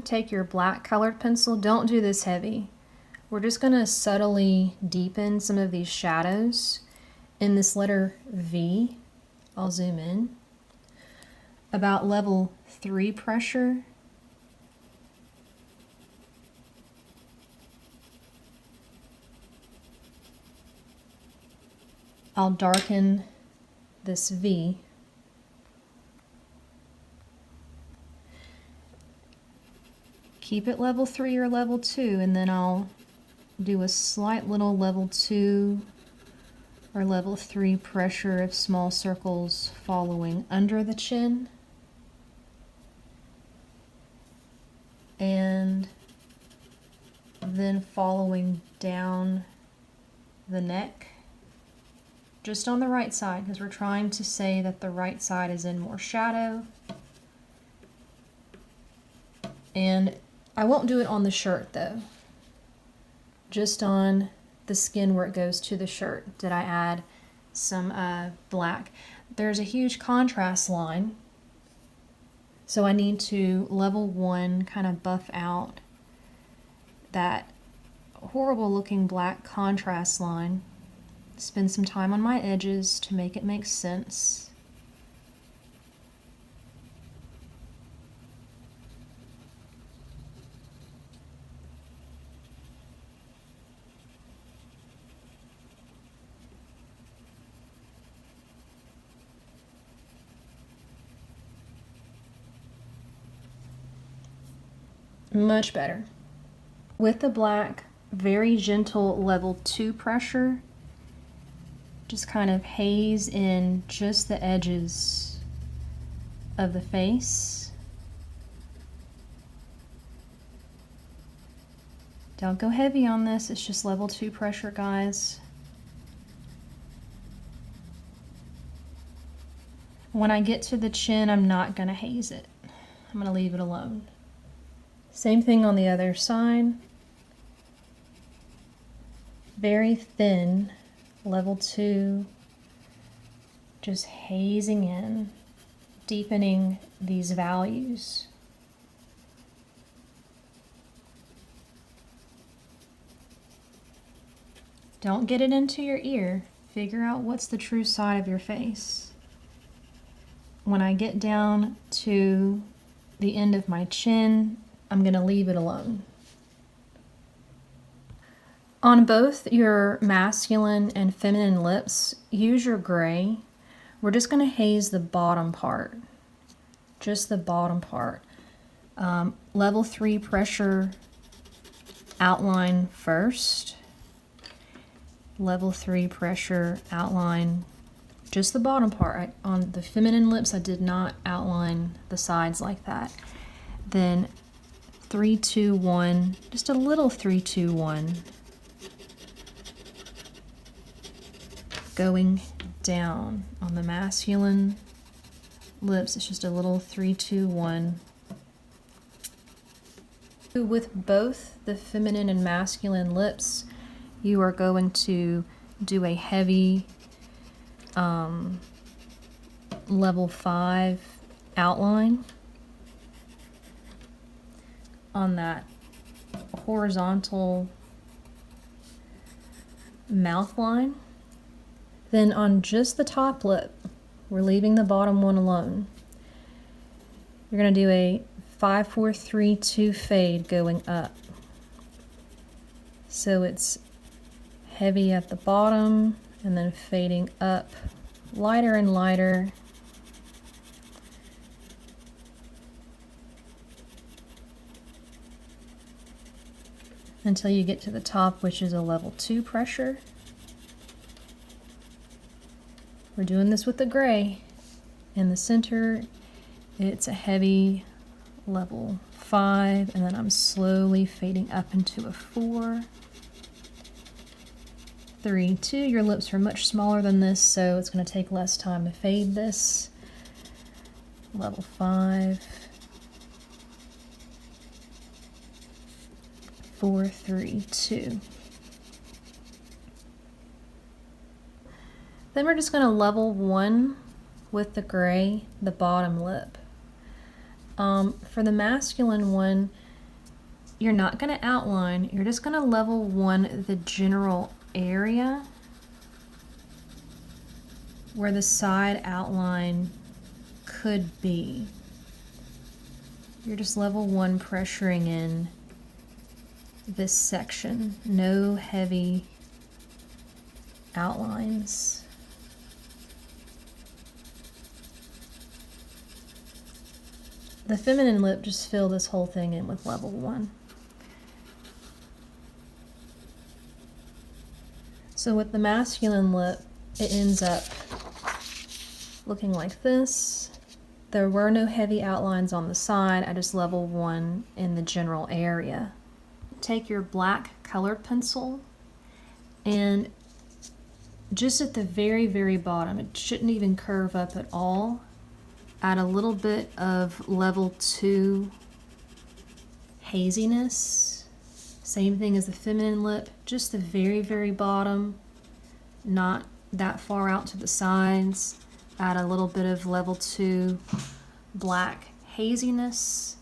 Take your black colored pencil. Don't do this heavy. We're just going to subtly deepen some of these shadows in this letter V. I'll zoom in. About level 3 pressure. I'll darken this V. Keep it level 3 or level 2, and then I'll do a slight little level 2 or level 3 pressure of small circles following under the chin and then following down the neck, just on the right side, because we're trying to say that the right side is in more shadow. And I won't do it on the shirt though, just on the skin where it goes to the shirt did I add some black. There's a huge contrast line, so I need to level 1 kind of buff out that horrible looking black contrast line. Spend some time on my edges to make it make sense. Much better. With the black, very gentle level 2 pressure, just kind of haze in just the edges of the face. Don't go heavy on this, it's just level 2 pressure, guys. When I get to the chin, I'm not gonna haze it. I'm gonna leave it alone. Same thing on the other side. Very thin, level 2, just hazing in, deepening these values. Don't get it into your ear. Figure out what's the true side of your face. When I get down to the end of my chin, I'm going to leave it alone. On both your masculine and feminine lips, use your gray. We're just going to haze the bottom part, just the bottom part. Level 3 pressure outline first. Level 3 pressure outline just the bottom part. On the feminine lips, I did not outline the sides like that. Then 3, 2, 1, just a little 3, 2, 1. Going down on the masculine lips, it's just a little 3, 2, 1. With both the feminine and masculine lips, you are going to do a heavy level 5 outline on that horizontal mouth line. Then on just the top lip, we're leaving the bottom one alone. You're going to do a 5, 4, 3, 2 fade going up. So it's heavy at the bottom and then fading up lighter and lighter. Until you get to the top, which is a level 2 pressure. We're doing this with the gray. In the center, it's a heavy level 5, and then I'm slowly fading up into a 4. 3, 2. Your lips are much smaller than this, so it's going to take less time to fade this. Level 5. 4, 3, 2. Then we're just going to level 1 with the gray, the bottom lip. For the masculine one, you're not going to outline, you're just going to level 1 the general area where the side outline could be. You're just level 1 pressuring in this section. No heavy outlines. The feminine lip, just fill this whole thing in with level 1. So with the masculine lip, it ends up looking like this. There were no heavy outlines on the side. I just level 1 in the general area. Take your black colored pencil and just at the very, very bottom, it shouldn't even curve up at all, add a little bit of level 2 haziness. Same thing as the feminine lip, just the very, very bottom, not that far out to the sides. Add a little bit of level 2 black haziness.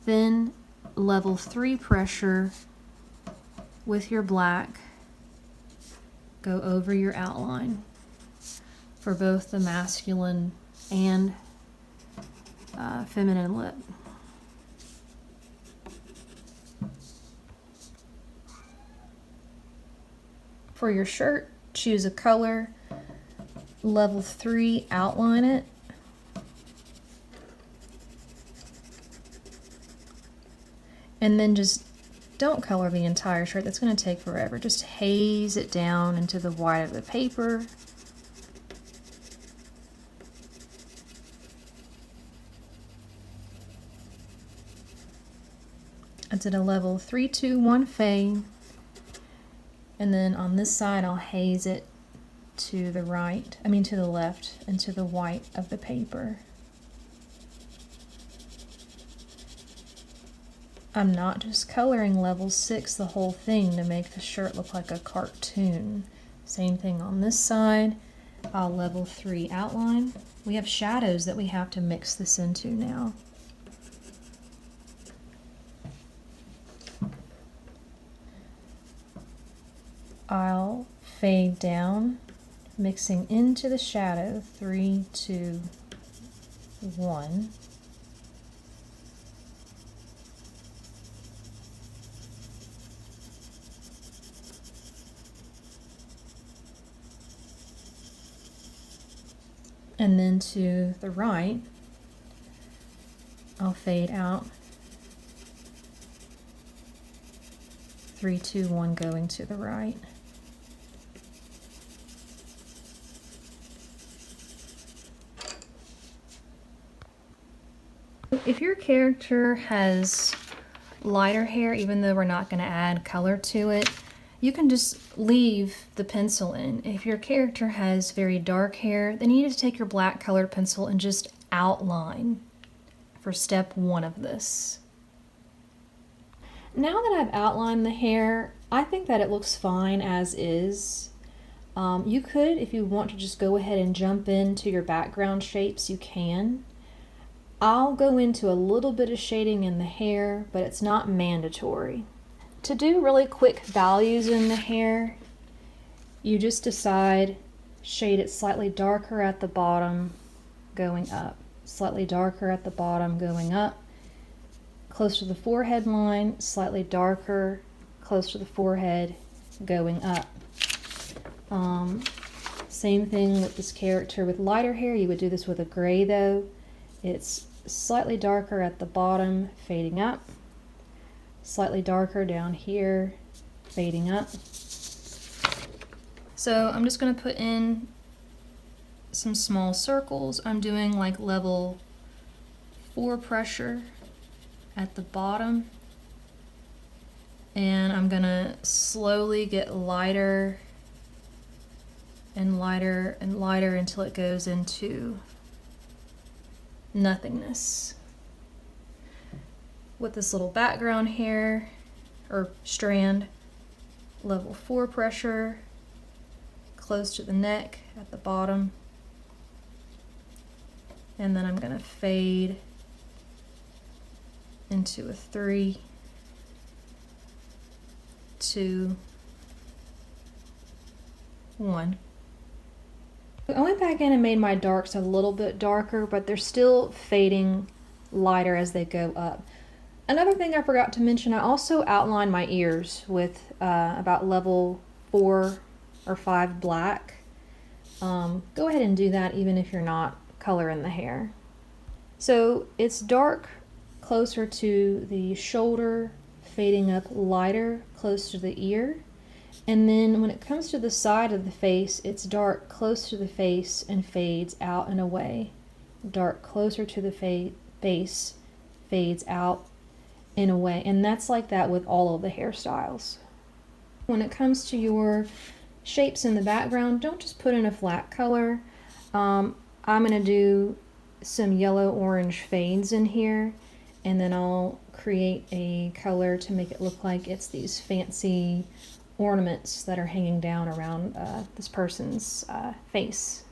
Then level 3 pressure with your black. Go over your outline for both the masculine and feminine lip. For your shirt, choose a color, level 3, outline it. And then just don't color the entire shirt, that's going to take forever. Just haze it down into the white of the paper. I did a level 3, 2, 1 fade. And then on this side, I'll haze it to the right, to the left, and to the white of the paper. I'm not just coloring level 6 the whole thing to make the shirt look like a cartoon. Same thing on this side. I'll level 3 outline. We have shadows that we have to mix this into now. I'll fade down, mixing into the shadow, 3, 2, 1. And then to the right, I'll fade out, 3, 2, 1 going to the right. If your character has lighter hair, even though we're not going to add color to it, you can just leave the pencil in. If your character has very dark hair, then you need to take your black colored pencil and just outline for step 1 of this. Now that I've outlined the hair, I think that it looks fine as is. You could, if you want to just go ahead and jump into your background shapes, you can. I'll go into a little bit of shading in the hair, but it's not mandatory. To do really quick values in the hair, you just decide, shade it slightly darker at the bottom, going up, slightly darker at the bottom, going up, close to the forehead line, slightly darker, close to the forehead, going up. Same thing with this character with lighter hair. You would do this with a gray though. It's slightly darker at the bottom, fading up, slightly darker down here, fading up. So I'm just going to put in some small circles. I'm doing like level 4 pressure at the bottom, and I'm going to slowly get lighter and lighter and lighter until it goes into nothingness. With this little background hair or strand, level 4 pressure close to the neck at the bottom, and then I'm going to fade into a 3 2, 1. I went back in and made my darks a little bit darker, but they're still fading lighter as they go up. Another thing I forgot to mention, I also outlined my ears with about level 4 or 5 black. Go ahead and do that even if you're not coloring the hair. So it's dark closer to the shoulder, fading up lighter close to the ear. And then when it comes to the side of the face, it's dark close to the face and fades out and away. Dark closer to the face, fades out and away. And that's like that with all of the hairstyles. When it comes to your shapes in the background, don't just put in a flat color. I'm going to do some yellow-orange fades in here, and then I'll create a color to make it look like it's these fancy ornaments that are hanging down around this person's face.